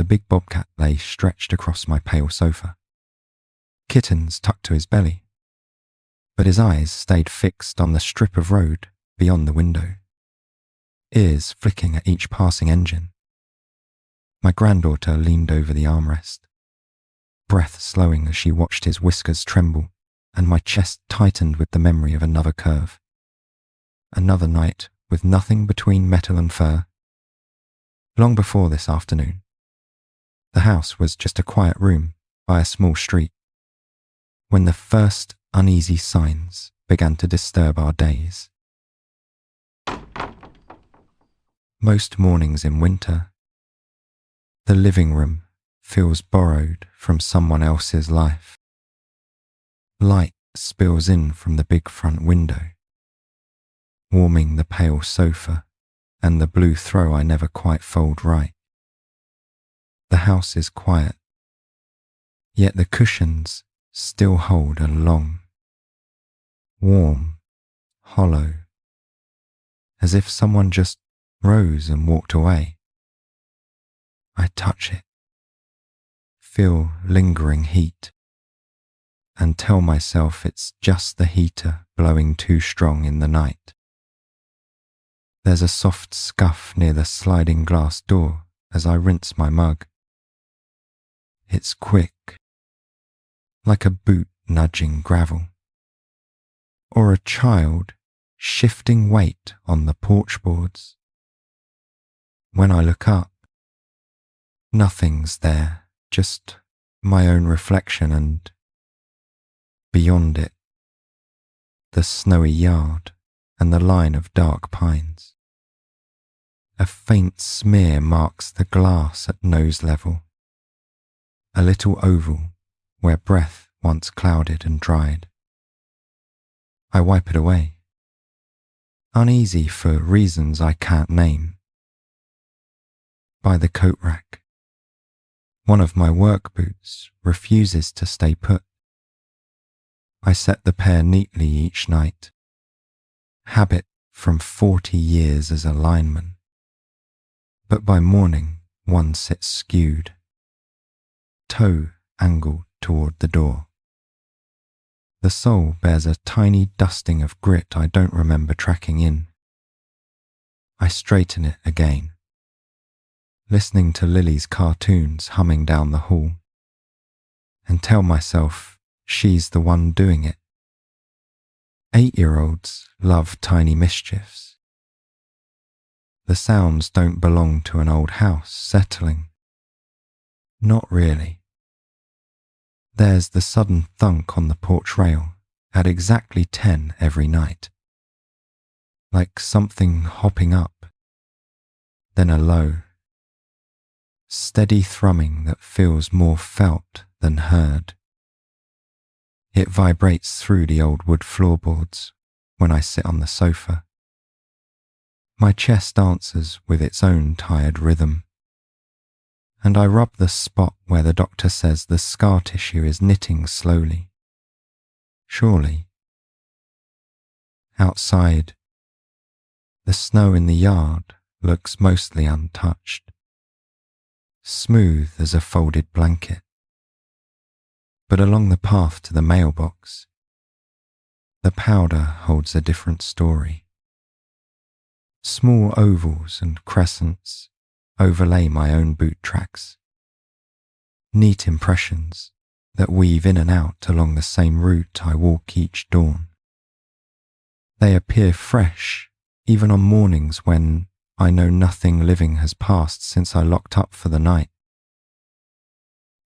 the big bobcat lay stretched across my pale sofa, kittens tucked to his belly, but his eyes stayed fixed on the strip of road beyond the window, ears flicking at each passing engine. My granddaughter leaned over the armrest, breath slowing as she watched his whiskers tremble, and my chest tightened with the memory of another curve. Another night with nothing between metal and fur. Long before this afternoon, the house was just a quiet room by a small street, when the first uneasy signs began to disturb our days. Most mornings in winter, the living room feels borrowed from someone else's life. Light spills in from the big front window, warming the pale sofa and the blue throw I never quite fold right. The house is quiet, yet the cushions still hold a long, warm, hollow, as if someone just rose and walked away. I touch it, feel lingering heat, and tell myself it's just the heater blowing too strong in the night. There's a soft scuff near the sliding glass door as I rinse my mug. It's quick, like a boot nudging gravel, or a child shifting weight on the porch boards. When I look up, nothing's there, just my own reflection, and beyond it, the snowy yard and the line of dark pines. A faint smear marks the glass at nose level, a little oval where breath once clouded and dried. I wipe it away, uneasy for reasons I can't name. By the coat rack, one of my work boots refuses to stay put. I set the pair neatly each night, habit from 40 years as a lineman, but by morning one sits skewed, toe angled toward the door. The sole bears a tiny dusting of grit I don't remember tracking in. I straighten it again, listening to Lily's cartoons humming down the hall, and tell myself she's the one doing it. 8-year-olds love tiny mischiefs. The sounds don't belong to an old house settling. Not really. There's the sudden thunk on the porch rail at exactly 10 every night, like something hopping up, then a low, steady thrumming that feels more felt than heard. It vibrates through the old wood floorboards when I sit on the sofa. My chest answers with its own tired rhythm, and I rub the spot where the doctor says the scar tissue is knitting slowly. Surely. Outside, the snow in the yard looks mostly untouched, smooth as a folded blanket. But along the path to the mailbox, the powder holds a different story. Small ovals and crescents overlay my own boot tracks, neat impressions that weave in and out along the same route I walk each dawn. They appear fresh even on mornings when I know nothing living has passed since I locked up for the night.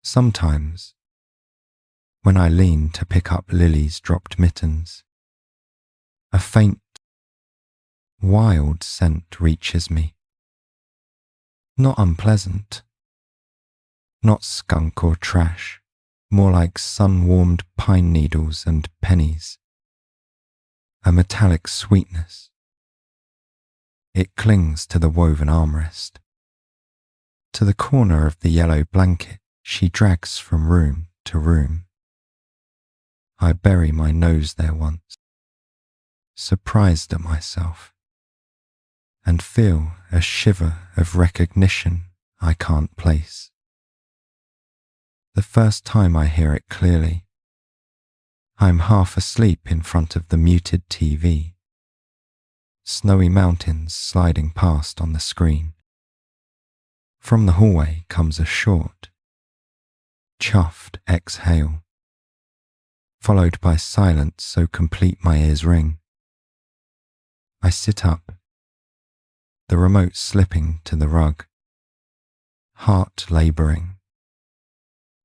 Sometimes, when I lean to pick up Lily's dropped mittens, a faint, wild scent reaches me. Not unpleasant, not skunk or trash, more like sun-warmed pine needles and pennies. A metallic sweetness. It clings to the woven armrest, to the corner of the yellow blanket she drags from room to room. I bury my nose there once, surprised at myself, and feel a shiver of recognition I can't place. The first time I hear it clearly, I'm half asleep in front of the muted TV, snowy mountains sliding past on the screen. From the hallway comes a short, chuffed exhale, followed by silence so complete my ears ring. I sit up, the remote slipping to the rug, heart labouring,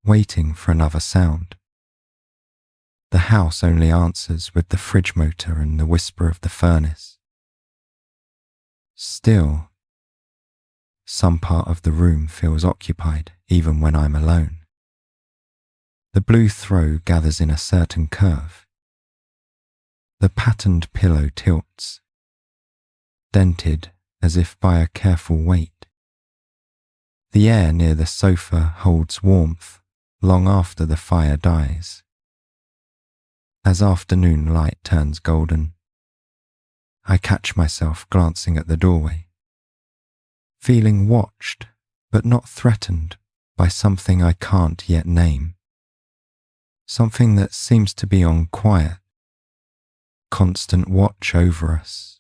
waiting for another sound. The house only answers with the fridge motor and the whisper of the furnace. Still, some part of the room feels occupied even when I'm alone. The blue throw gathers in a certain curve. The patterned pillow tilts, dented as if by a careful weight. The air near the sofa holds warmth long after the fire dies. As afternoon light turns golden, I catch myself glancing at the doorway, feeling watched but not threatened by something I can't yet name. Something that seems to be on quiet, constant watch over us.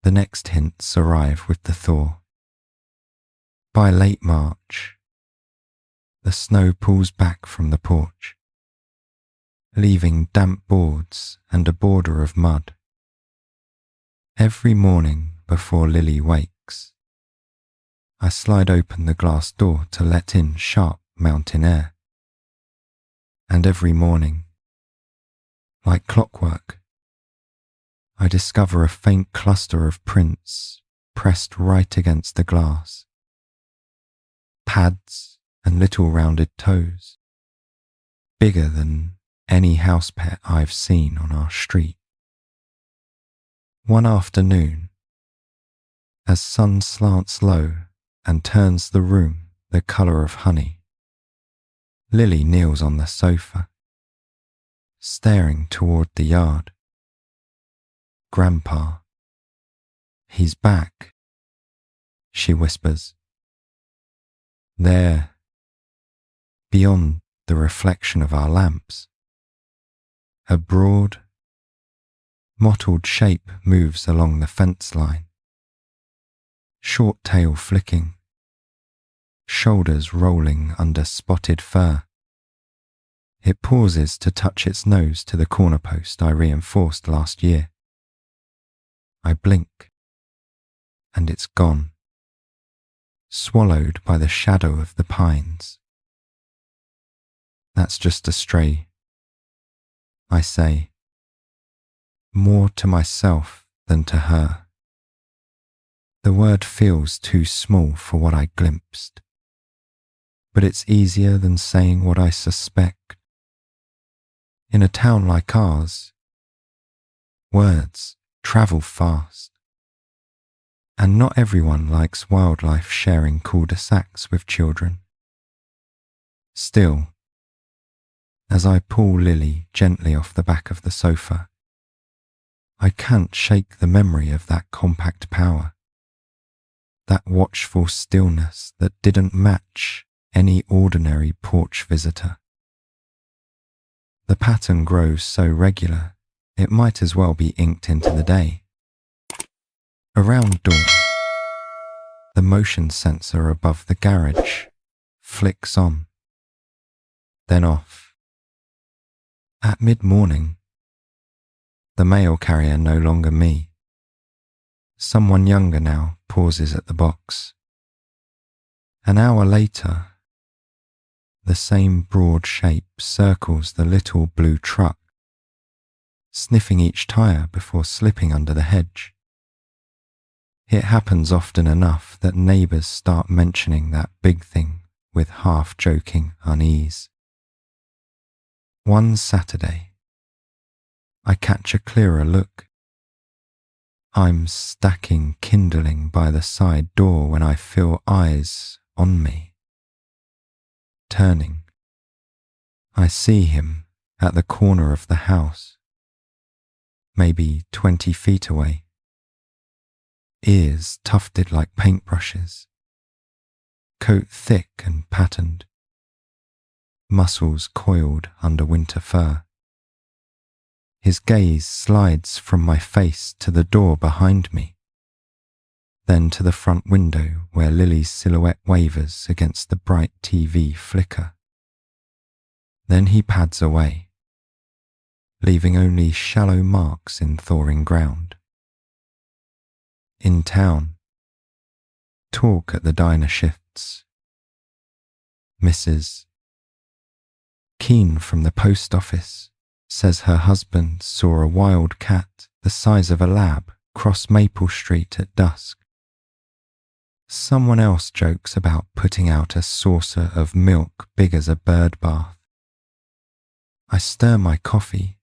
The next hints arrive with the thaw. By late March, the snow pulls back from the porch, leaving damp boards and a border of mud. Every morning before Lily wakes, I slide open the glass door to let in sharp mountain air. And every morning, like clockwork, I discover a faint cluster of prints pressed right against the glass. Pads and little rounded toes, bigger than any house pet I've seen on our street. One afternoon, as sun slants low and turns the room the colour of honey, Lily kneels on the sofa, staring toward the yard. "Grandpa, he's back," she whispers. There, beyond the reflection of our lamps, a broad, mottled shape moves along the fence line, short tail flicking, shoulders rolling under spotted fur. It pauses to touch its nose to the corner post I reinforced last year. I blink, and it's gone, swallowed by the shadow of the pines. "That's just a stray," I say, more to myself than to her. The word feels too small for what I glimpsed, but it's easier than saying what I suspect. In a town like ours, words travel fast, and not everyone likes wildlife sharing cul-de-sacs with children. Still, as I pull Lily gently off the back of the sofa, I can't shake the memory of that compact power, that watchful stillness that didn't match any ordinary porch visitor. The pattern grows so regular, it might as well be inked into the day. Around dawn, the motion sensor above the garage flicks on, then off. At mid-morning, the mail carrier no longer me. Someone younger now pauses at the box. An hour later, the same broad shape circles the little blue truck, sniffing each tyre before slipping under the hedge. It happens often enough that neighbours start mentioning that big thing with half-joking unease. One Saturday, I catch a clearer look. I'm stacking kindling by the side door when I feel eyes on me. Turning, I see him at the corner of the house, maybe 20 feet away, ears tufted like paintbrushes, coat thick and patterned, muscles coiled under winter fur. His gaze slides from my face to the door behind me, then to the front window where Lily's silhouette wavers against the bright TV flicker. Then he pads away, leaving only shallow marks in thawing ground. In town, talk at the diner shifts. Mrs. Keen from the post office says her husband saw a wild cat the size of a lab cross Maple Street at dusk. Someone else jokes about putting out a saucer of milk big as a bird bath. I stir my coffee,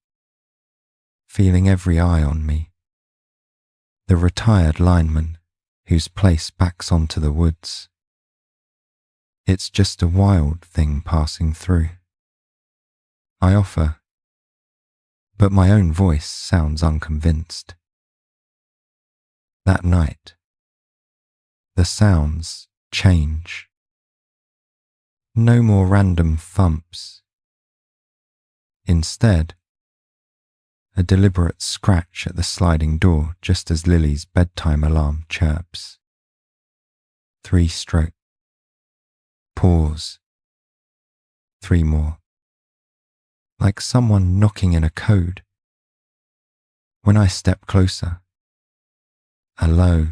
feeling every eye on me. The retired lineman whose place backs onto the woods. It's just a wild thing passing through. I offer, but my own voice sounds unconvinced. That night, the sounds change. No more random thumps. Instead, a deliberate scratch at the sliding door just as Lily's bedtime alarm chirps. 3 strokes. Pause. 3 more. Like someone knocking in a code. When I step closer, a low,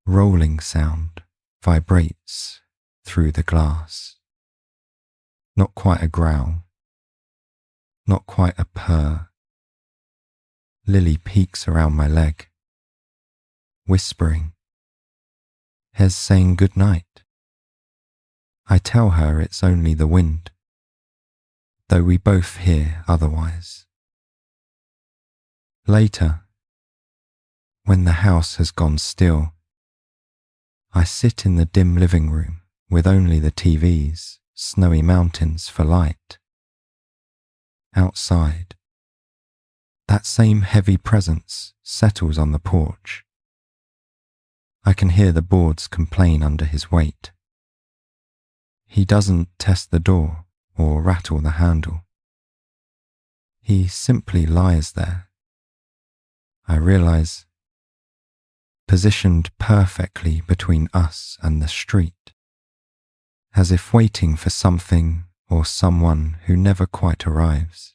rolling sound vibrates through the glass. Not quite a growl, not quite a purr. Lily peeks around my leg, whispering, Hez saying good night. I tell her it's only the wind, though we both hear otherwise. Later, when the house has gone still, I sit in the dim living room with only the TV's snowy mountains for light. Outside, that same heavy presence settles on the porch. I can hear the boards complain under his weight. He doesn't test the door or rattle the handle. He simply lies there. I realize, positioned perfectly between us and the street, as if waiting for something or someone who never quite arrives.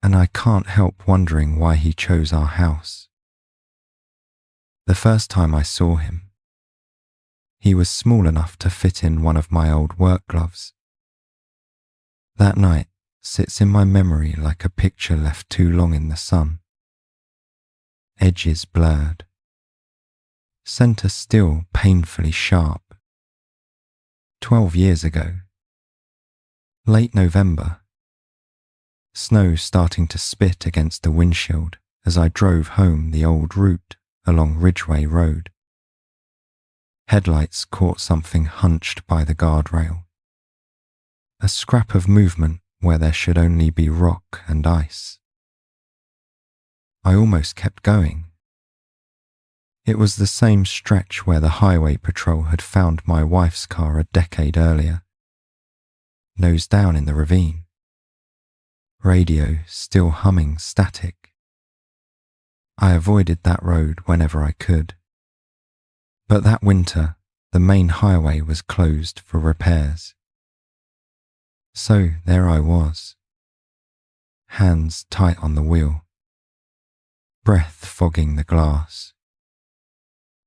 And I can't help wondering why he chose our house. The first time I saw him, he was small enough to fit in one of my old work gloves. That night sits in my memory like a picture left too long in the sun. Edges blurred, center still painfully sharp. 12 years ago, late November, snow starting to spit against the windshield as I drove home the old route along Ridgeway Road. Headlights caught something hunched by the guardrail, a scrap of movement where there should only be rock and ice. I almost kept going. It was the same stretch where the highway patrol had found my wife's car a decade earlier, nose down in the ravine, radio still humming static. I avoided that road whenever I could. But that winter, the main highway was closed for repairs. So there I was, hands tight on the wheel, breath fogging the glass,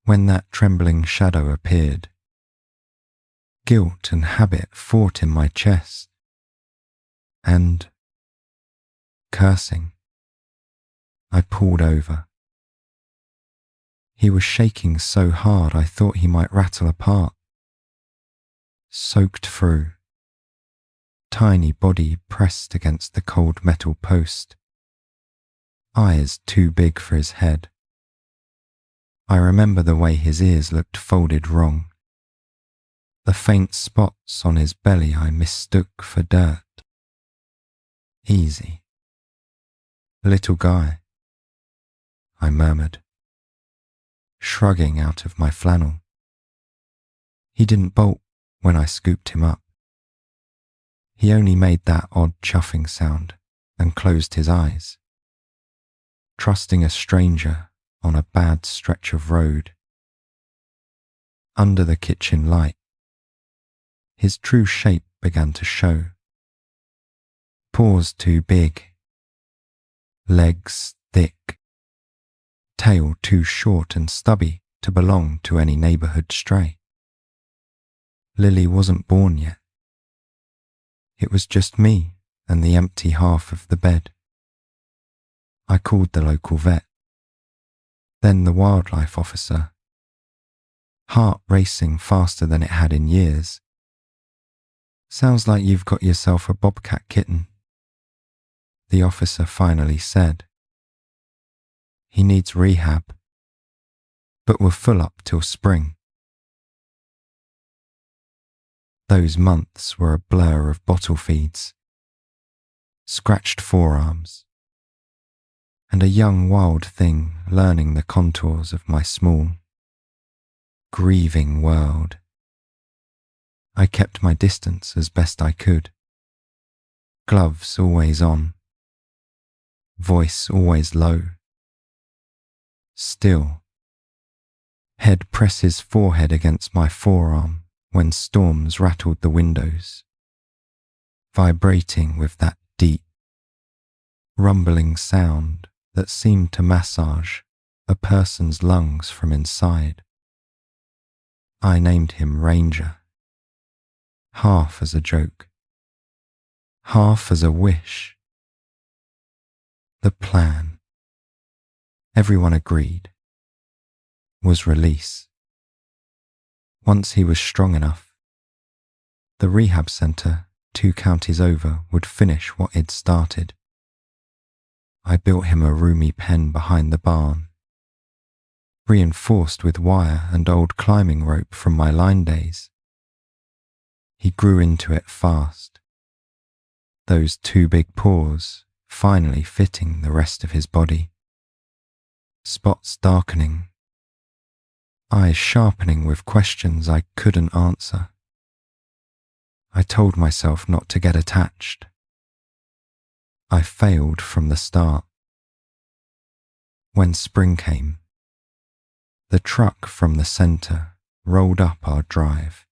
when that trembling shadow appeared. Guilt and habit fought in my chest, and, cursing, I pulled over. He was shaking so hard I thought he might rattle apart. Soaked through, tiny body pressed against the cold metal post, eyes too big for his head. I remember the way his ears looked folded wrong, the faint spots on his belly I mistook for dirt. Easy. Little guy, I murmured, shrugging out of my flannel. He didn't bolt when I scooped him up. He only made that odd chuffing sound and closed his eyes, trusting a stranger on a bad stretch of road. Under the kitchen light, his true shape began to show. Paws too big, legs thick, tail too short and stubby to belong to any neighbourhood stray. Lily wasn't born yet. It was just me and the empty half of the bed. I called the local vet, then the wildlife officer, heart racing faster than it had in years. "Sounds like you've got yourself a bobcat kitten," the officer finally said. "He needs rehab, but we're full up till spring." Those months were a blur of bottle feeds, scratched forearms, and a young wild thing learning the contours of my small, grieving world. I kept my distance as best I could, gloves always on, voice always low. Still, head presses forehead against my forearm when storms rattled the windows, vibrating with that deep, rumbling sound that seemed to massage a person's lungs from inside. I named him Ranger, half as a joke, half as a wish. The plan, everyone agreed, was release. Once he was strong enough, the rehab centre 2 counties over would finish what it'd started. I built him a roomy pen behind the barn, reinforced with wire and old climbing rope from my line days. He grew into it fast, those 2 big paws finally fitting the rest of his body, spots darkening, eyes sharpening with questions I couldn't answer. I told myself not to get attached. I failed from the start. When spring came, the truck from the centre rolled up our drive.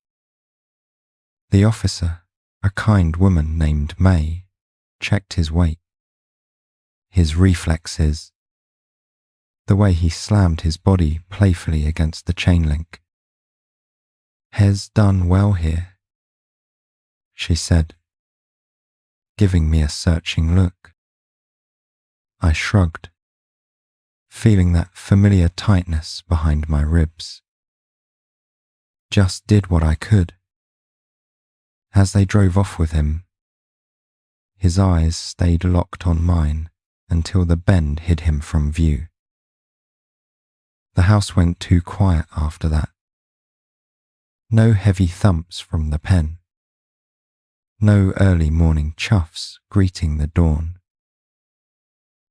The officer, a kind woman named May, checked his weight, his reflexes, the way he slammed his body playfully against the chain link. "Hez done well here," she said, giving me a searching look. I shrugged, feeling that familiar tightness behind my ribs. Just did what I could. As they drove off with him, his eyes stayed locked on mine until the bend hid him from view. The house went too quiet after that. No heavy thumps from the pen. No early morning chuffs greeting the dawn.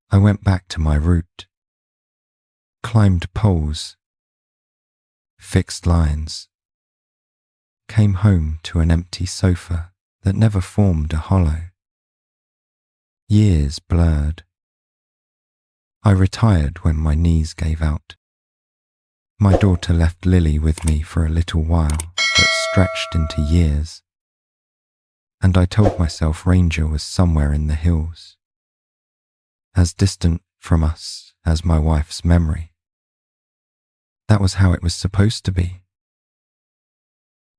I went back to my route, climbed poles, fixed lines, came home to an empty sofa that never formed a hollow. Years blurred. I retired when my knees gave out. My daughter left Lily with me for a little while that stretched into years, and I told myself Ranger was somewhere in the hills, as distant from us as my wife's memory. That was how it was supposed to be.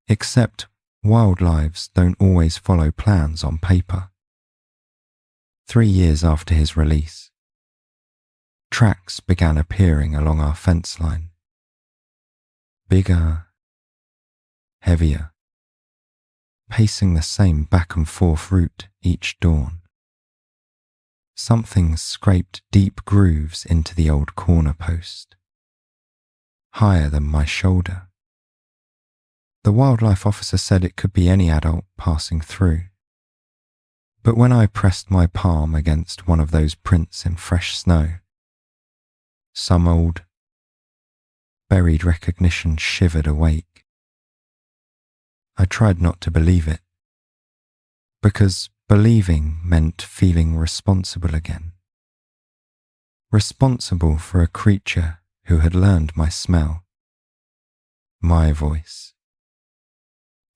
Except wild lives don't always follow plans on paper. 3 years after his release, tracks began appearing along our fence line. Bigger, heavier, pacing the same back and forth route each dawn. Something scraped deep grooves into the old corner post, higher than my shoulder. The wildlife officer said it could be any adult passing through, but when I pressed my palm against one of those prints in fresh snow, some old, buried recognition shivered awake. I tried not to believe it, because believing meant feeling responsible again. Responsible for a creature who had learned my smell, my voice,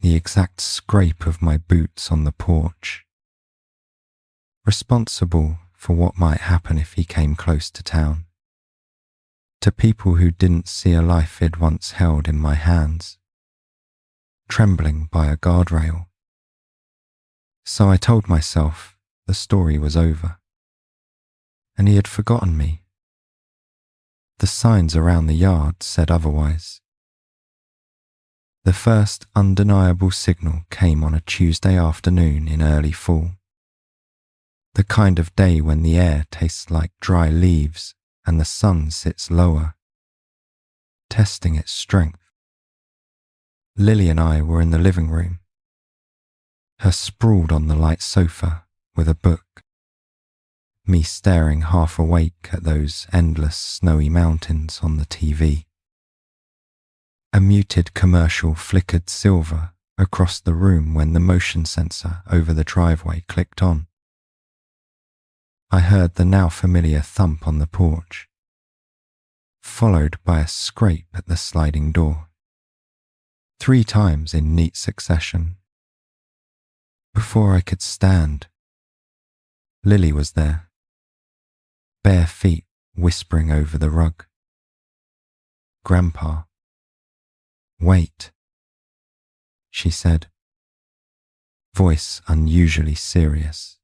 the exact scrape of my boots on the porch. Responsible for what might happen if he came close to town, to people who didn't see a life he'd once held in my hands, trembling by a guardrail. So I told myself the story was over, and he had forgotten me. The signs around the yard said otherwise. The first undeniable signal came on a Tuesday afternoon in early fall, the kind of day when the air tastes like dry leaves and the sun sits lower, testing its strength. Lily and I were in the living room, her sprawled on the light sofa with a book, me staring half awake at those endless snowy mountains on the TV. A muted commercial flickered silver across the room when the motion sensor over the driveway clicked on. I heard the now familiar thump on the porch, followed by a scrape at the sliding door, 3 times in neat succession. Before I could stand, Lily was there, bare feet whispering over the rug. "Grandpa, wait," she said, voice unusually serious.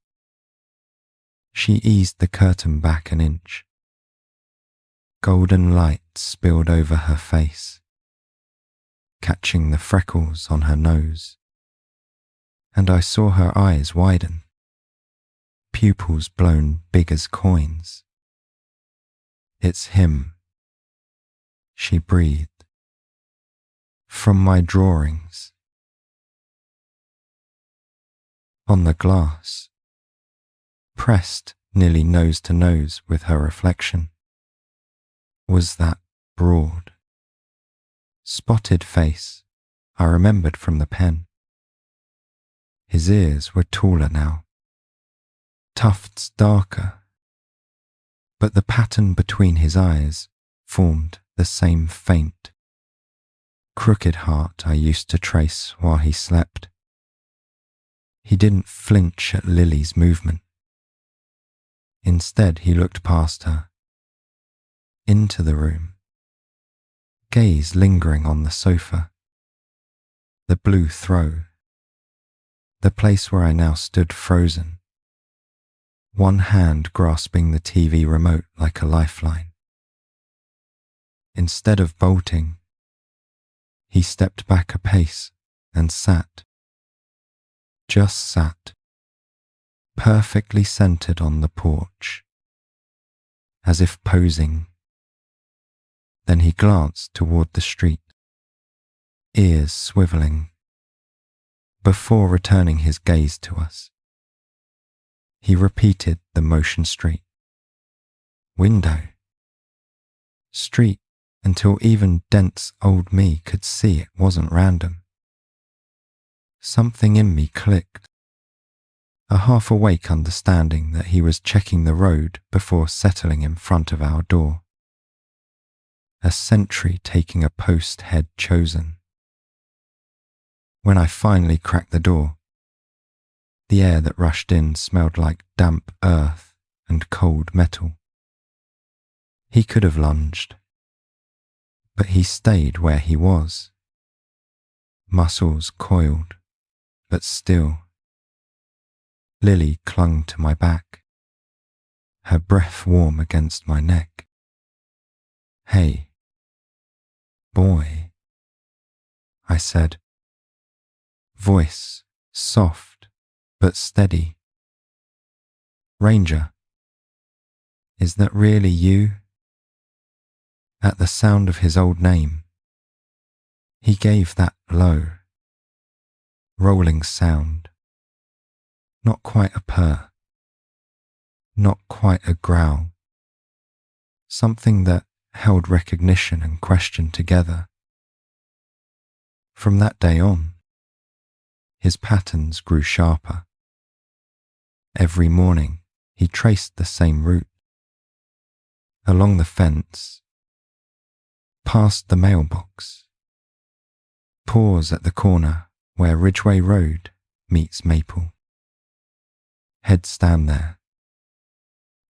She eased the curtain back an inch. Golden light spilled over her face, catching the freckles on her nose, and I saw her eyes widen, pupils blown big as coins. "It's him," she breathed. "From my drawings." On the glass, pressed nearly nose to nose with her reflection, was that broad, spotted face I remembered from the pen. His ears were taller now, tufts darker, but the pattern between his eyes formed the same faint, crooked heart I used to trace while he slept. He didn't flinch at Lily's movement. Instead, he looked past her, into the room, gaze lingering on the sofa, the blue throw, the place where I now stood frozen, one hand grasping the TV remote like a lifeline. Instead of bolting, he stepped back a pace and sat, just sat, perfectly centered on the porch, as if posing. Then he glanced toward the street, ears swiveling, before returning his gaze to us. He repeated the motion street. Window. Street, until even dense old me could see it wasn't random. Something in me clicked, a half-awake understanding that he was checking the road before settling in front of our door. A sentry taking a post head chosen. When I finally cracked the door, the air that rushed in smelled like damp earth and cold metal. He could have lunged, but he stayed where he was, muscles coiled, but still. Lily clung to my back, her breath warm against my neck. "Hey, boy," I said, voice soft but steady. "Ranger, is that really you?" At the sound of his old name, he gave that low, rolling sound, not quite a purr, not quite a growl, something that held recognition and question together. From that day on, his patterns grew sharper, Every morning he traced the same route. Along the fence, past the mailbox, pause at the corner where Ridgeway Road meets Maple. Head stand there,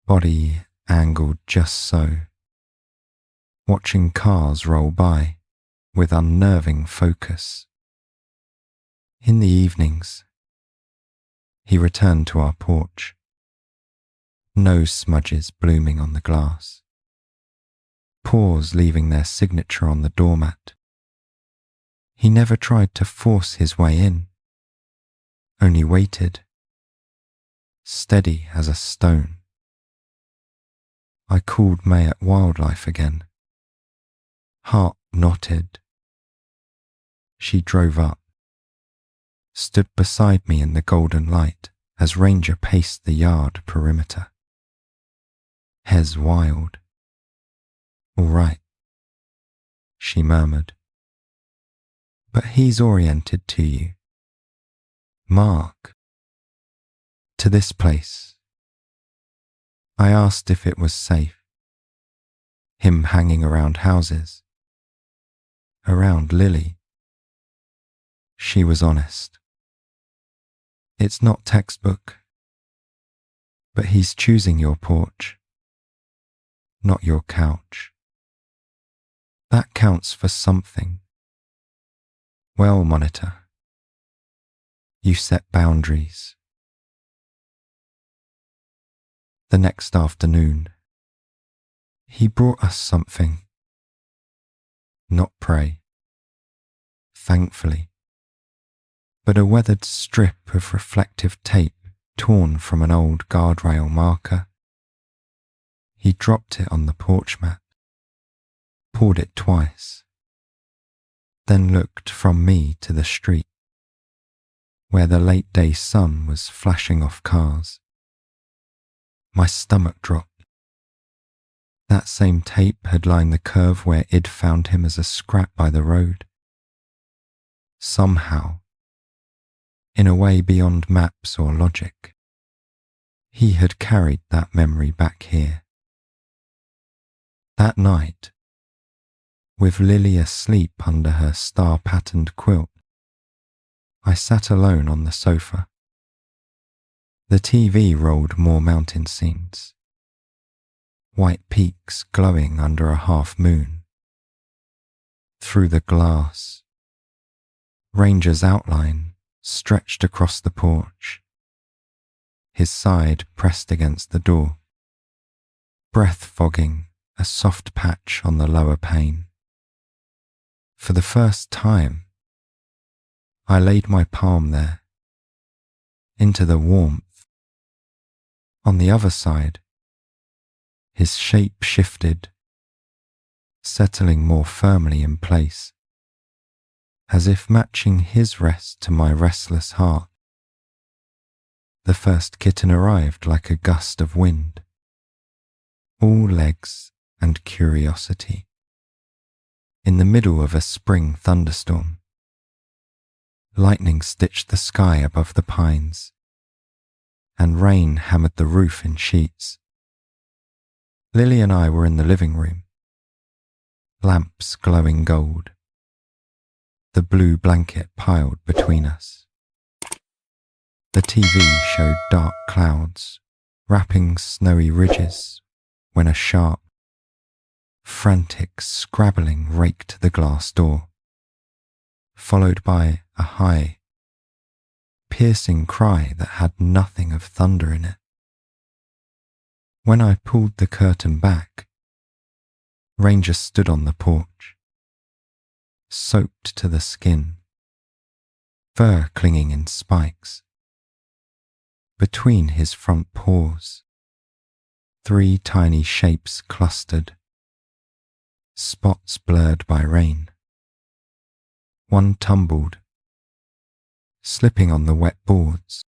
body angled just so, watching cars roll by with unnerving focus. In the evenings, he returned to our porch. No smudges blooming on the glass, paws leaving their signature on the doormat. He never tried to force his way in, only waited, steady as a stone. I called May at Wildlife again. Heart knotted. She drove up, stood beside me in the golden light as Ranger paced the yard perimeter. Hez wild. All right, she murmured. But he's oriented to you. Mark. To this place. I asked if it was safe. Him hanging around houses. Around Lily. She was honest. It's not textbook, but he's choosing your porch, not your couch. That counts for something. Well, Monitor, you set boundaries. The next afternoon, he brought us something. Not prey, thankfully, but a weathered strip of reflective tape torn from an old guardrail marker. He dropped it on the porch mat, poured it twice, then looked from me to the street, where the late-day sun was flashing off cars. My stomach dropped. That same tape had lined the curve where Id found him as a scrap by the road. Somehow, in a way beyond maps or logic, he had carried that memory back here. That night, with Lily asleep under her star-patterned quilt, I sat alone on the sofa. The TV rolled more mountain scenes, white peaks glowing under a half moon. Through the glass, Ranger's outline stretched across the porch, his side pressed against the door, breath fogging a soft patch on the lower pane. For the first time, I laid my palm there, into the warmth. On the other side, his shape shifted, settling more firmly in place, as if matching his rest to my restless heart. The first kitten arrived like a gust of wind, all legs and curiosity, in the middle of a spring thunderstorm. Lightning stitched the sky above the pines, and rain hammered the roof in sheets. Lily and I were in the living room, lamps glowing gold, the blue blanket piled between us. The TV showed dark clouds wrapping snowy ridges when a sharp, frantic scrabbling raked the glass door, followed by a high, piercing cry that had nothing of thunder in it. When I pulled the curtain back, Ranger stood on the porch, soaked to the skin, fur clinging in spikes. Between his front paws, 3 tiny shapes clustered, spots blurred by rain. One tumbled, slipping on the wet boards,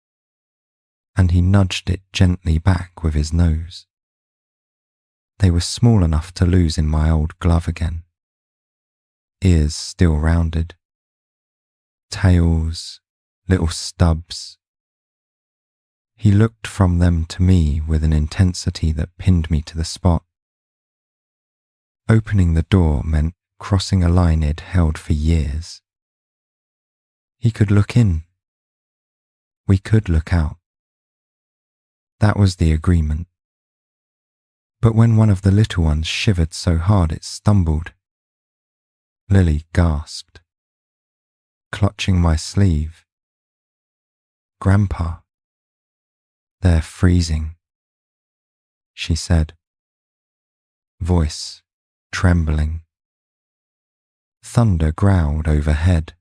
and he nudged it gently back with his nose. They were small enough to lose in my old glove again. Ears still rounded, tails, little stubs. He looked from them to me with an intensity that pinned me to the spot. Opening the door meant crossing a line he'd held for years. He could look in. We could look out. That was the agreement. But when one of the little ones shivered so hard it stumbled, Lily gasped, clutching my sleeve. "Grandpa, they're freezing," she said, voice trembling. Thunder growled overhead.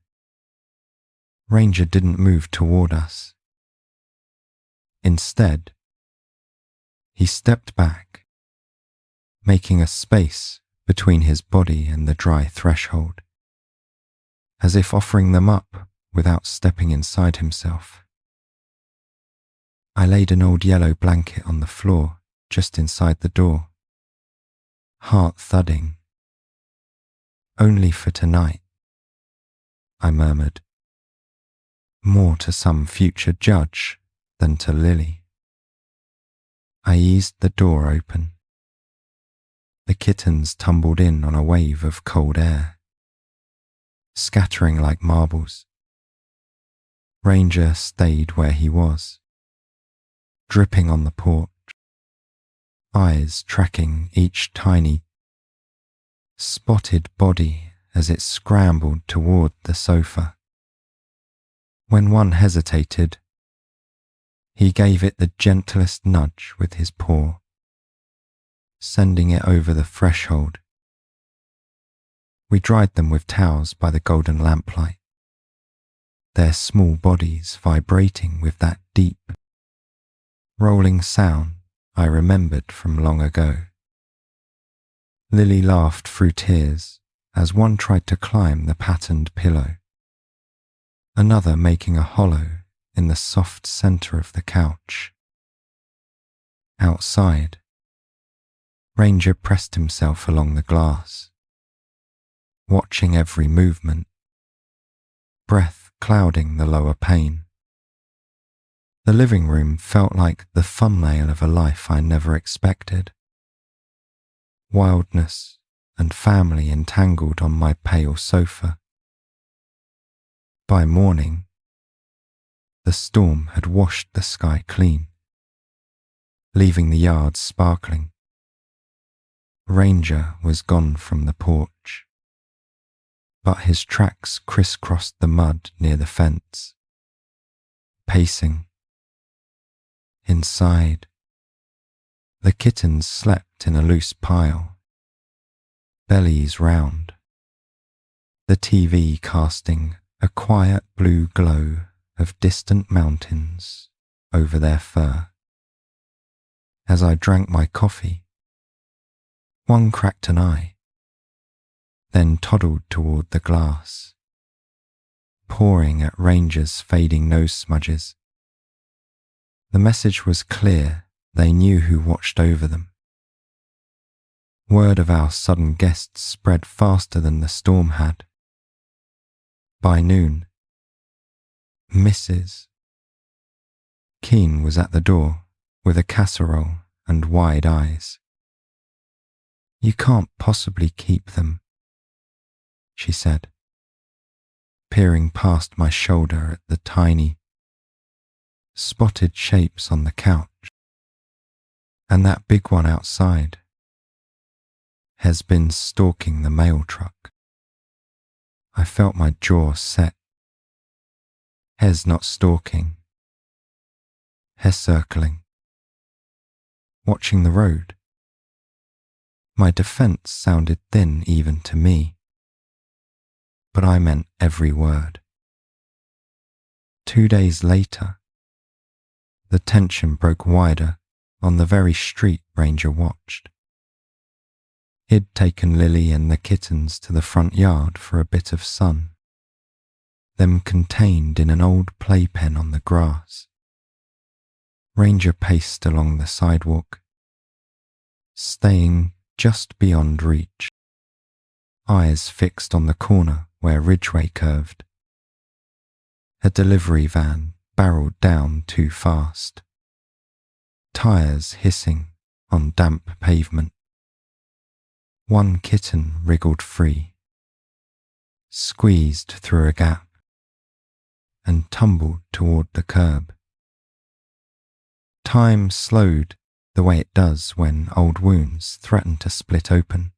Ranger didn't move toward us. Instead, he stepped back, making a space between his body and the dry threshold, as if offering them up without stepping inside himself. I laid an old yellow blanket on the floor just inside the door, heart thudding. "Only for tonight," I murmured, more to some future judge than to Lily. I eased the door open. The kittens tumbled in on a wave of cold air, scattering like marbles. Ranger stayed where he was, dripping on the porch, eyes tracking each tiny, spotted body as it scrambled toward the sofa. When one hesitated, he gave it the gentlest nudge with his paw, sending it over the threshold. We dried them with towels by the golden lamplight, their small bodies vibrating with that deep, rolling sound I remembered from long ago. Lily laughed through tears as one tried to climb the patterned pillow, another making a hollow in the soft center of the couch. Outside, Ranger pressed himself along the glass, watching every movement, breath clouding the lower pane. The living room felt like the thumbnail of a life I never expected. Wildness and family entangled on my pale sofa. By morning, the storm had washed the sky clean, leaving the yard sparkling. Ranger was gone from the porch, but his tracks crisscrossed the mud near the fence. Pacing. Inside, the kittens slept in a loose pile, bellies round, the TV casting a quiet blue glow of distant mountains over their fur. As I drank my coffee, one cracked an eye, then toddled toward the glass, pawing at Ranger's fading nose smudges. The message was clear, they knew who watched over them. Word of our sudden guests spread faster than the storm had. By noon, Mrs. Keene was at the door with a casserole and wide eyes. "You can't possibly keep them," she said, peering past my shoulder at the tiny, spotted shapes on the couch, and that big one outside has been stalking the mail truck. I felt my jaw set. Hez not stalking, Hez circling, watching the road. My defense sounded thin even to me, but I meant every word. 2 days later, the tension broke wider on the very street Ranger watched. He'd taken Lily and the kittens to the front yard for a bit of sun, them contained in an old playpen on the grass. Ranger paced along the sidewalk, staying just beyond reach, eyes fixed on the corner where Ridgeway curved. A delivery van barreled down too fast, Tires hissing on damp pavement. One kitten wriggled free, squeezed through a gap, and tumbled toward the curb. Time slowed the way it does when old wounds threaten to split open.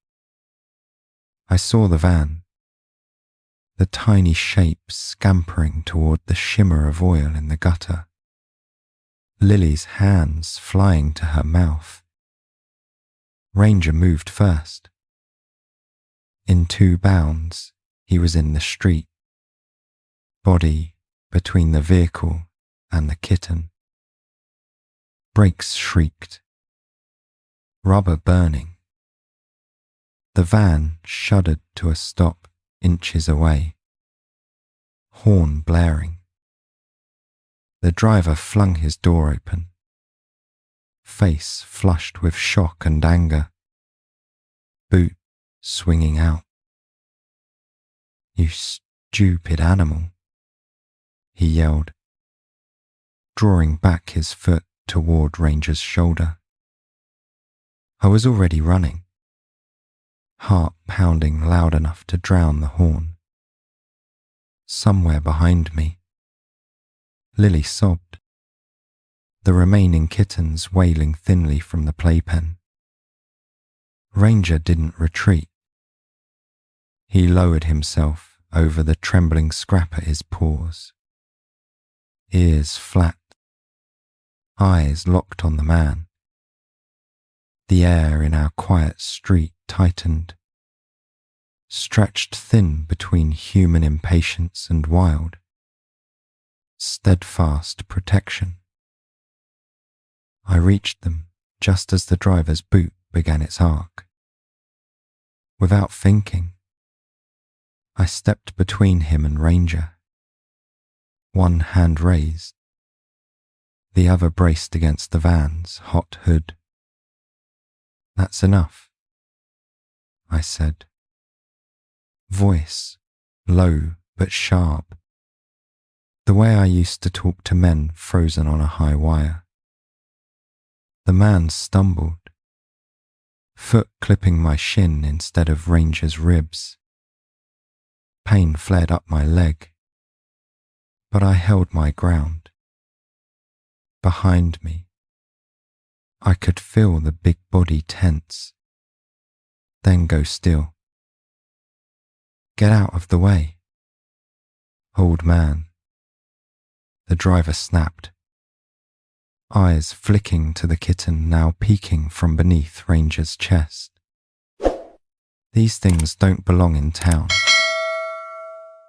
I saw the van, the tiny shape scampering toward the shimmer of oil in the gutter, Lily's hands flying to her mouth. Ranger moved first. In 2 bounds, he was in the street, body between the vehicle and the kitten. Brakes shrieked, rubber burning. The van shuddered to a stop inches away, horn blaring. The driver flung his door open, face flushed with shock and anger, boot swinging out. "You stupid animal," he yelled, drawing back his foot toward Ranger's shoulder. I was already running, heart pounding loud enough to drown the horn. Somewhere behind me, Lily sobbed, the remaining kittens wailing thinly from the playpen. Ranger didn't retreat. He lowered himself over the trembling scrap at his paws, ears flat, eyes locked on the man. The air in our quiet street tightened, stretched thin between human impatience and wild, steadfast protection. I reached them just as the driver's boot began its arc. Without thinking, I stepped between him and Ranger, one hand raised, the other braced against the van's hot hood. "That's enough," I said, voice low but sharp, the way I used to talk to men frozen on a high wire. The man stumbled, foot clipping my shin instead of Ranger's ribs. Pain flared up my leg, but I held my ground. Behind me, I could feel the big body tense, then go still. "Get out of the way, old man," the driver snapped, eyes flicking to the kitten now peeking from beneath Ranger's chest. "These things don't belong in town.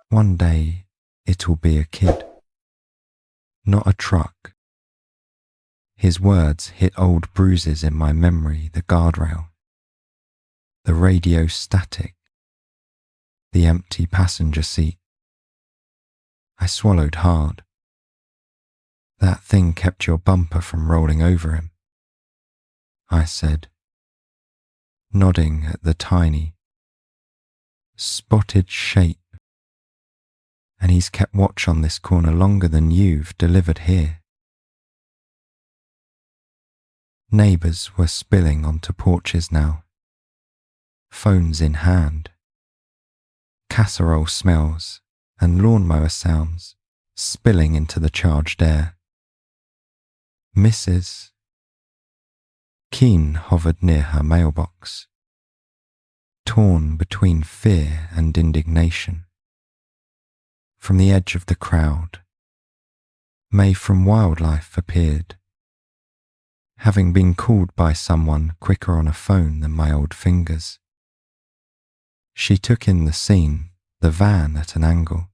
One day it'll be a kid, not a truck." His words hit old bruises in my memory, the guardrail, the radio static, the empty passenger seat. I swallowed hard. "That thing kept your bumper from rolling over him," I said, nodding at the tiny, spotted shape. "And he's kept watch on this corner longer than you've delivered here." Neighbours were spilling onto porches now, phones in hand, casserole smells and lawnmower sounds spilling into the charged air. Mrs. Keene hovered near her mailbox, torn between fear and indignation. From the edge of the crowd, May from Wildlife appeared, having been called by someone quicker on a phone than my old fingers. She took in the scene, the van at an angle,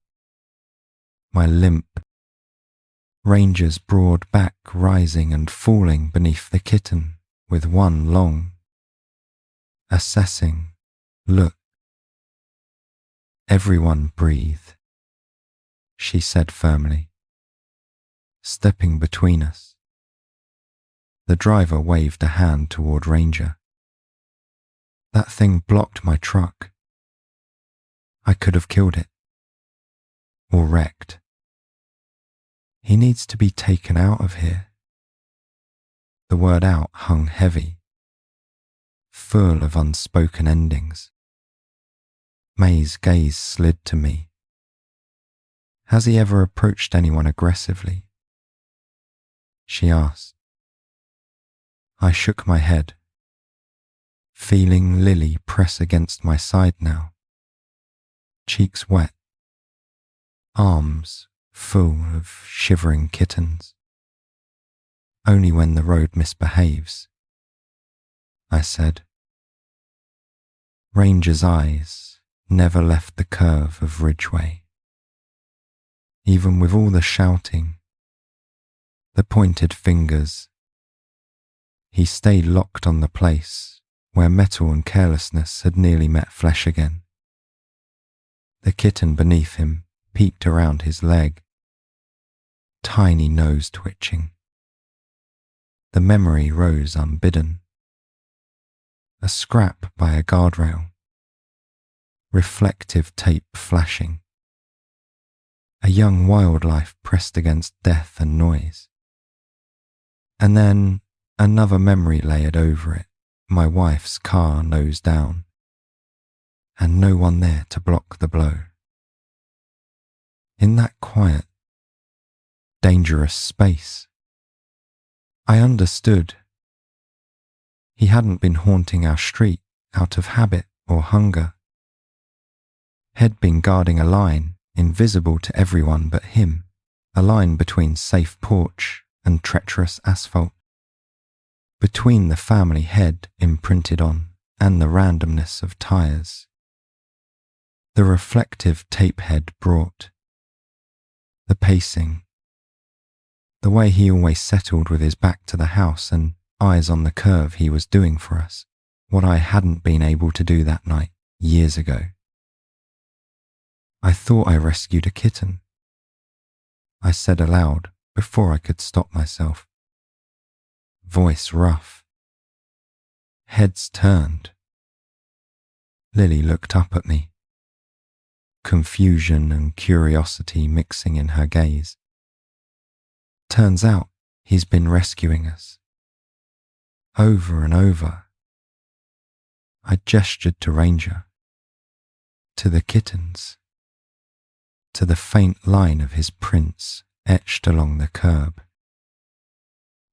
my limp, Ranger's broad back rising and falling beneath the kitten with one long, assessing look. "Everyone breathe," she said firmly, stepping between us. The driver waved a hand toward Ranger. "That thing blocked my truck. I could have killed it. Or wrecked. He needs to be taken out of here." the word out hung heavy, full of unspoken endings. May's gaze slid to me. Has he ever approached anyone aggressively? She asked. I shook my head, feeling Lily press against my side now, cheeks wet, arms full of shivering kittens. Only when the road misbehaves, I said. Ranger's eyes never left the curve of Ridgeway. Even with all the shouting, the pointed fingers, he stayed locked on the place where metal and carelessness had nearly met flesh again. The kitten beneath him peeked around his leg, tiny nose twitching. The memory rose unbidden. A scrap by a guardrail, reflective tape flashing. A young wildlife pressed against death and noise. And then another memory layered over it, my wife's car nose down, and no one there to block the blow. In that quiet, dangerous space, I understood. He hadn't been haunting our street out of habit or hunger. Had been guarding a line invisible to everyone but him, a line between safe porch and treacherous asphalt, between the family head imprinted on and the randomness of tires. The reflective tape head brought, the pacing, the way he always settled with his back to the house and eyes on the curve he was doing for us, what I hadn't been able to do that night years ago. I thought I rescued a kitten, I said aloud before I could stop myself. Voice rough. Heads turned. Lily looked up at me, confusion and curiosity mixing in her gaze. Turns out he's been rescuing us. Over and over. I gestured to Ranger, to the kittens, to the faint line of his prints etched along the curb.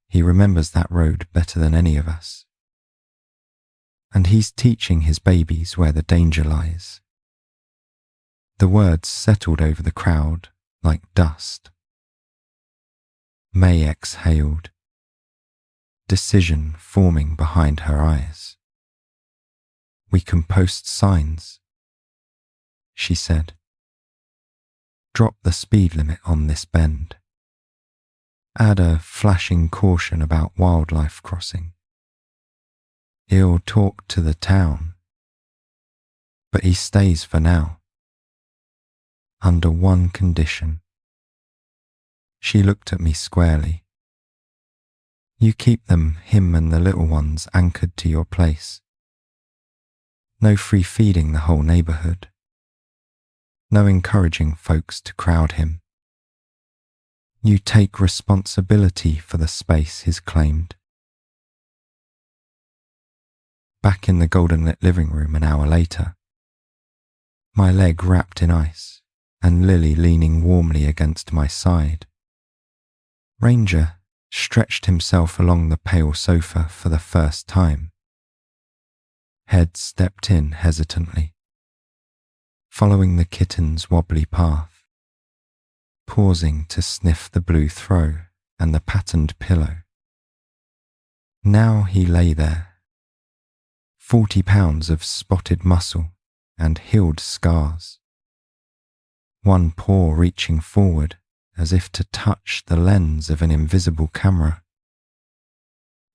He remembers that road better than any of us. And he's teaching his babies where the danger lies. The words settled over the crowd like dust. May exhaled, decision forming behind her eyes. We can post signs, she said. Drop the speed limit on this bend. Add a flashing caution about wildlife crossing. He'll talk to the town, but he stays for now. Under one condition. She looked at me squarely. You keep them, him and the little ones, anchored to your place. No free feeding the whole neighborhood. No encouraging folks to crowd him. You take responsibility for the space he's claimed. Back in the golden-lit living room an hour later, my leg wrapped in ice and Lily leaning warmly against my side. Ranger stretched himself along the pale sofa for the first time. Head stepped in hesitantly, following the kitten's wobbly path, pausing to sniff the blue throw and the patterned pillow. Now he lay there, 40 pounds of spotted muscle and healed scars, one paw reaching forward as if to touch the lens of an invisible camera.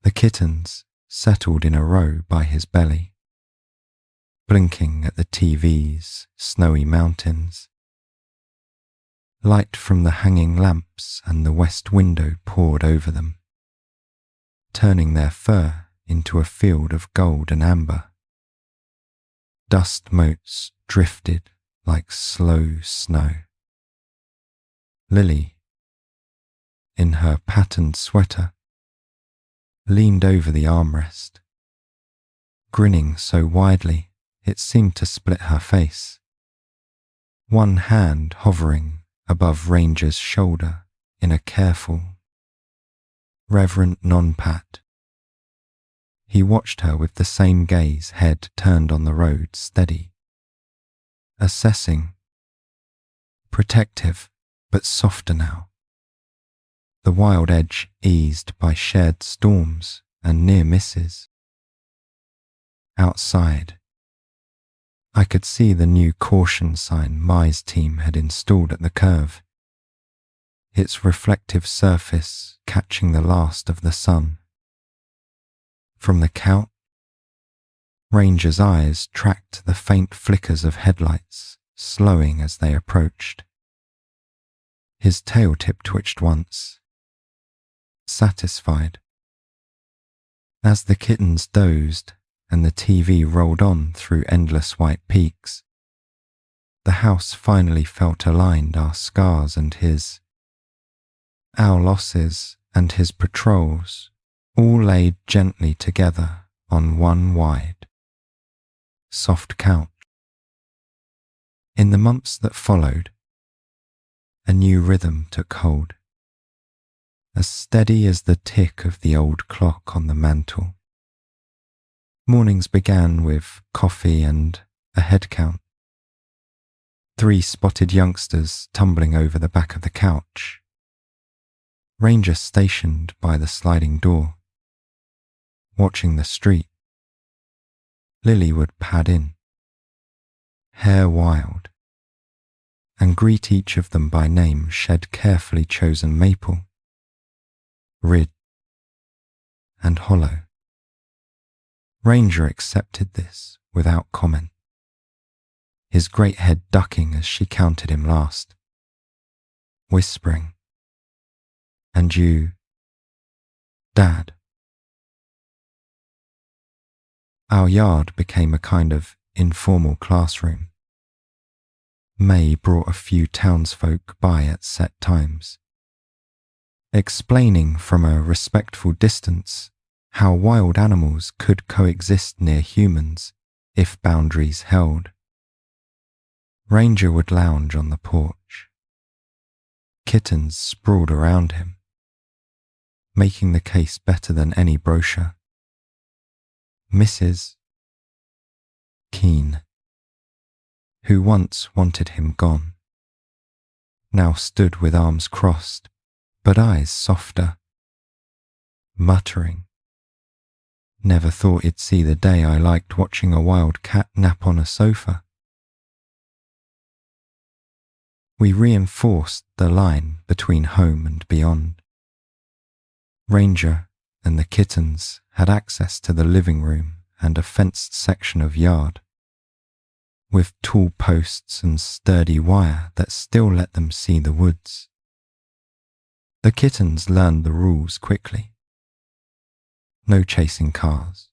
The kittens settled in a row by his belly, blinking at the TV's snowy mountains. Light from the hanging lamps and the west window poured over them, turning their fur into a field of gold and amber. Dust motes drifted like slow snow. Lily, in her patterned sweater, leaned over the armrest, grinning so widely it seemed to split her face, one hand hovering above Ranger's shoulder in a careful, reverent non-pat. He watched her with the same gaze, head turned on the road, steady, assessing, protective but softer now, the wild edge eased by shared storms and near misses. Outside, I could see the new caution sign Mai's team had installed at the curve, its reflective surface catching the last of the sun. From the couch, Ranger's eyes tracked the faint flickers of headlights, slowing as they approached. His tail tip twitched once, satisfied. As the kittens dozed and the TV rolled on through endless white peaks, the house finally felt aligned, our scars and his, our losses and his patrols, all laid gently together on one wide, soft couch. In the months that followed, a new rhythm took hold, as steady as the tick of the old clock on the mantel. Mornings began with coffee and a head count. 3 spotted youngsters tumbling over the back of the couch. Ranger stationed by the sliding door, watching the street. Lily would pad in, hair wild, and greet each of them by name, shed carefully chosen maple, rid, and hollow. Ranger accepted this without comment, his great head ducking as she counted him last, whispering, "And you, Dad." Our yard became a kind of informal classroom. May brought a few townsfolk by at set times, explaining from a respectful distance how wild animals could coexist near humans if boundaries held. Ranger would lounge on the porch. Kittens sprawled around him, making the case better than any brochure. Mrs. Keen, who once wanted him gone, now stood with arms crossed, but eyes softer, muttering, "Never thought you'd see the day I liked watching a wild cat nap on a sofa." We reinforced the line between home and beyond. Ranger and the kittens had access to the living room and a fenced section of yard, with tall posts and sturdy wire that still let them see the woods. The kittens learned the rules quickly. No chasing cars.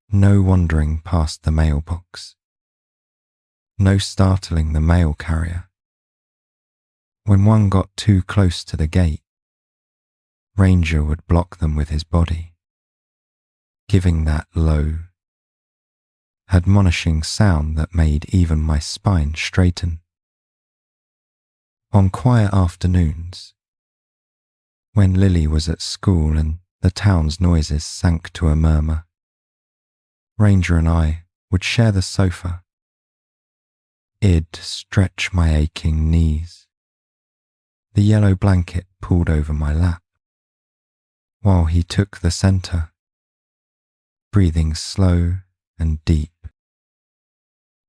No wandering past the mailbox. No startling the mail carrier. When one got too close to the gate, Ranger would block them with his body, giving that low, admonishing sound that made even my spine straighten. On quiet afternoons, when Lily was at school and the town's noises sank to a murmur, Ranger and I would share the sofa. I'd stretch my aching knees, the yellow blanket pulled over my lap, while he took the center, breathing slow and deep.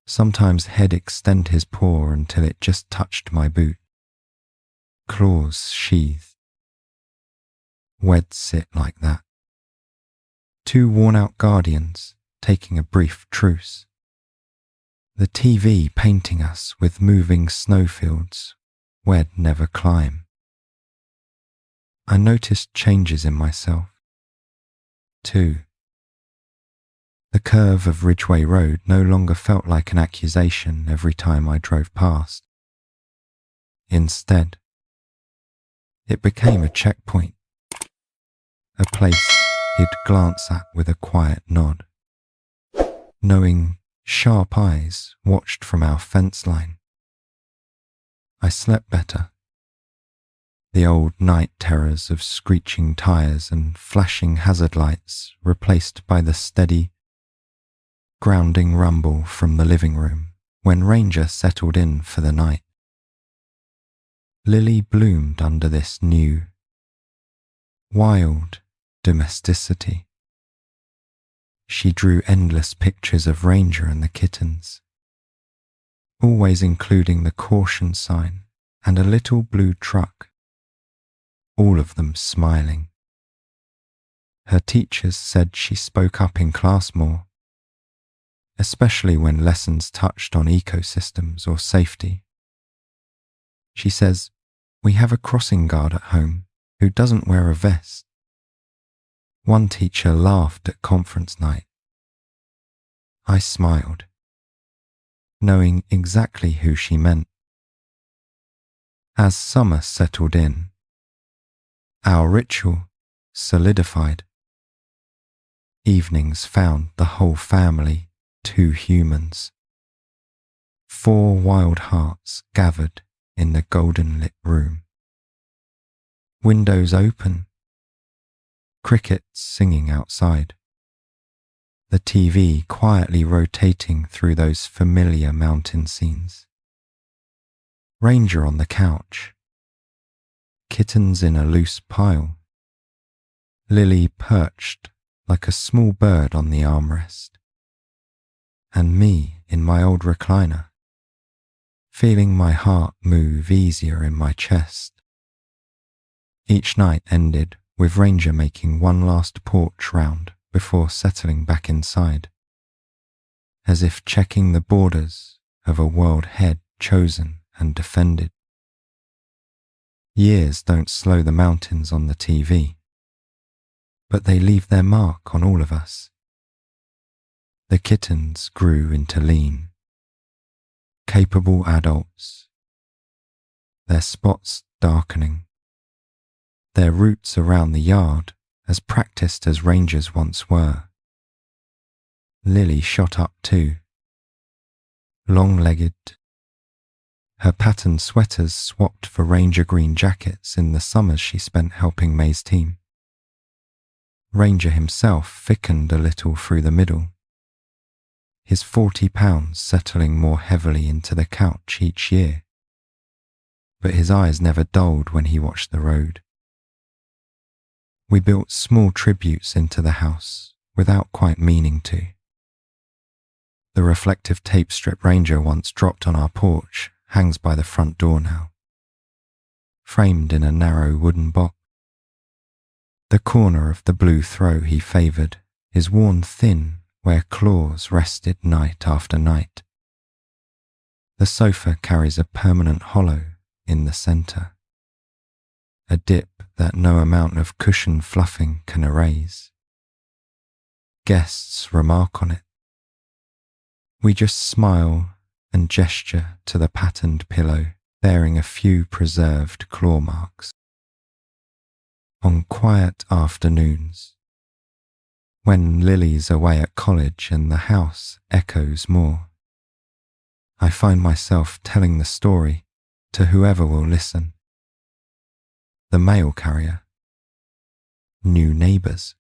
Sometimes he'd extend his paw until it just touched my boot, claws sheathed. We'd sit like that, 2 worn-out guardians taking a brief truce, the TV painting us with moving snowfields we'd never climb. I noticed changes in myself, too. The curve of Ridgeway Road no longer felt like an accusation every time I drove past. Instead, it became a checkpoint, a place he'd glance at with a quiet nod, knowing sharp eyes watched from our fence line. I slept better. The old night terrors of screeching tires and flashing hazard lights replaced by the steady, grounding rumble from the living room when Ranger settled in for the night. Lily bloomed under this new, wild domesticity. She drew endless pictures of Ranger and the kittens, always including the caution sign and a little blue truck, all of them smiling. Her teachers said she spoke up in class more, especially when lessons touched on ecosystems or safety. She says, "We have a crossing guard at home who doesn't wear a vest." One teacher laughed at conference night. I smiled, knowing exactly who she meant. As summer settled in, our ritual solidified. Evenings found the whole family, 2 humans. 4 wild hearts gathered in the golden-lit room. Windows open, crickets singing outside, the TV quietly rotating through those familiar mountain scenes. Ranger on the couch, kittens in a loose pile, Lily perched like a small bird on the armrest, and me in my old recliner, feeling my heart move easier in my chest. Each night ended with Ranger making one last porch round before settling back inside, as if checking the borders of a world head chosen and defended. Years don't slow the mountains on the TV, but they leave their mark on all of us. The kittens grew into lean, capable adults, their spots darkening, their roots around the yard as practiced as Rangers once were. Lily shot up too, long-legged, her patterned sweaters swapped for Ranger green jackets in the summers she spent helping May's team. Ranger himself thickened a little through the middle, his 40 pounds settling more heavily into the couch each year, but his eyes never dulled when he watched the road. We built small tributes into the house without quite meaning to. The reflective tape strip Ranger once dropped on our porch hangs by the front door now, framed in a narrow wooden box. The corner of the blue throw he favoured is worn thin where claws rested night after night. The sofa carries a permanent hollow in the centre, a dip that no amount of cushion fluffing can erase. Guests remark on it. We just smile and gesture to the patterned pillow bearing a few preserved claw marks. On quiet afternoons, when Lily's away at college and the house echoes more, I find myself telling the story to whoever will listen. The mail carrier, new neighbours,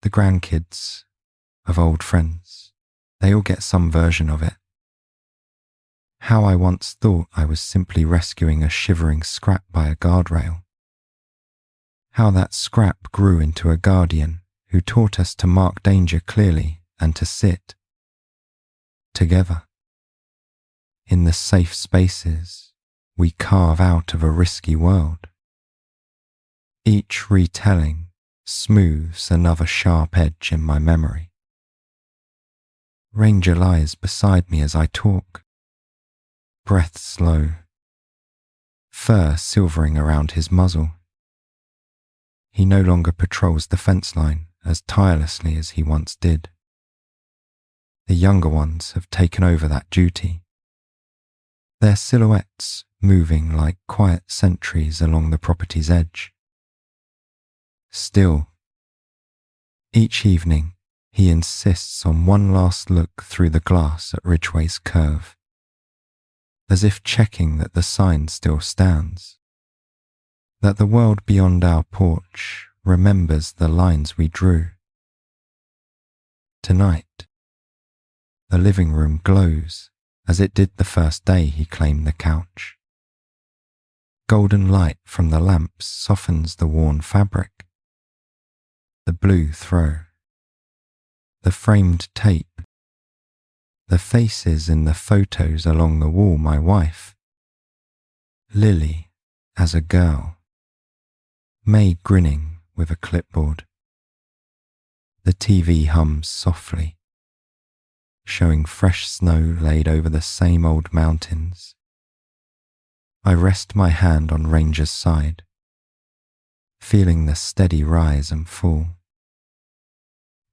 the grandkids of old friends, they all get some version of it. How I once thought I was simply rescuing a shivering scrap by a guardrail. How that scrap grew into a guardian who taught us to mark danger clearly and to sit together in the safe spaces we carve out of a risky world. Each retelling smooths another sharp edge in my memory. Ranger lies beside me as I talk, breath slow, fur silvering around his muzzle. He no longer patrols the fence line as tirelessly as he once did. The younger ones have taken over that duty, their silhouettes moving like quiet sentries along the property's edge. Still, each evening he insists on one last look through the glass at Ridgway's curve, as if checking that the sign still stands, that the world beyond our porch remembers the lines we drew. Tonight, the living room glows as it did the first day he claimed the couch. Golden light from the lamps softens the worn fabric. The blue throw, the framed tape, the faces in the photos along the wall, my wife, Lily as a girl, May grinning with a clipboard. The TV hums softly, showing fresh snow laid over the same old mountains. I rest my hand on Ranger's side, feeling the steady rise and fall.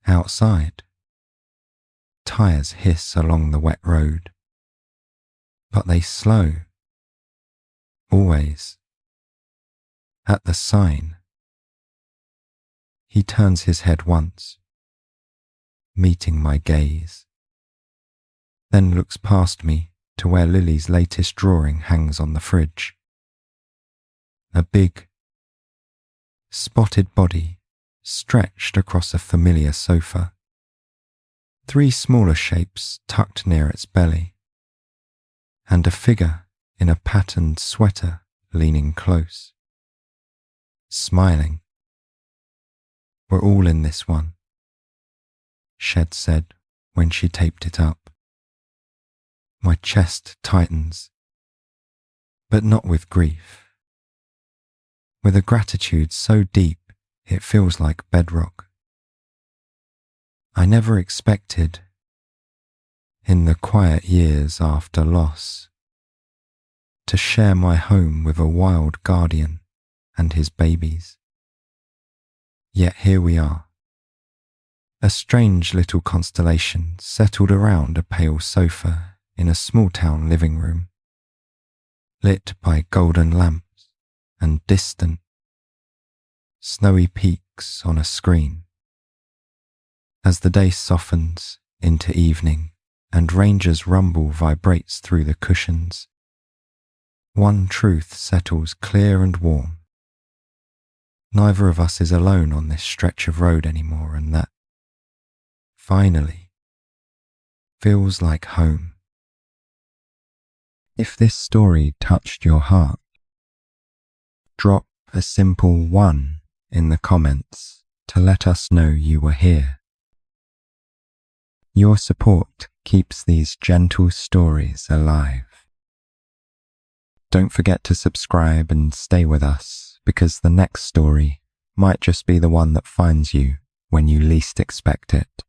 Outside, tires hiss along the wet road, but they slow, always, at the sign. He turns his head once, meeting my gaze, then looks past me to where Lily's latest drawing hangs on the fridge. A big, spotted body stretched across a familiar sofa, 3 smaller shapes tucked near its belly, and a figure in a patterned sweater leaning close, smiling. We're all in this one, Shed said when she taped it up. My chest tightens, but not with grief, with a gratitude so deep it feels like bedrock. I never expected, in the quiet years after loss, to share my home with a wild guardian and his babies. Yet here we are, a strange little constellation settled around a pale sofa in a small-town living room, lit by golden lamps and distant, snowy peaks on a screen. As the day softens into evening and Ranger's rumble vibrates through the cushions, one truth settles clear and warm. Neither of us is alone on this stretch of road anymore, and that, finally, feels like home. If this story touched your heart, drop a simple 1 in the comments to let us know you were here. Your support keeps these gentle stories alive. Don't forget to subscribe and stay with us, because the next story might just be the one that finds you when you least expect it.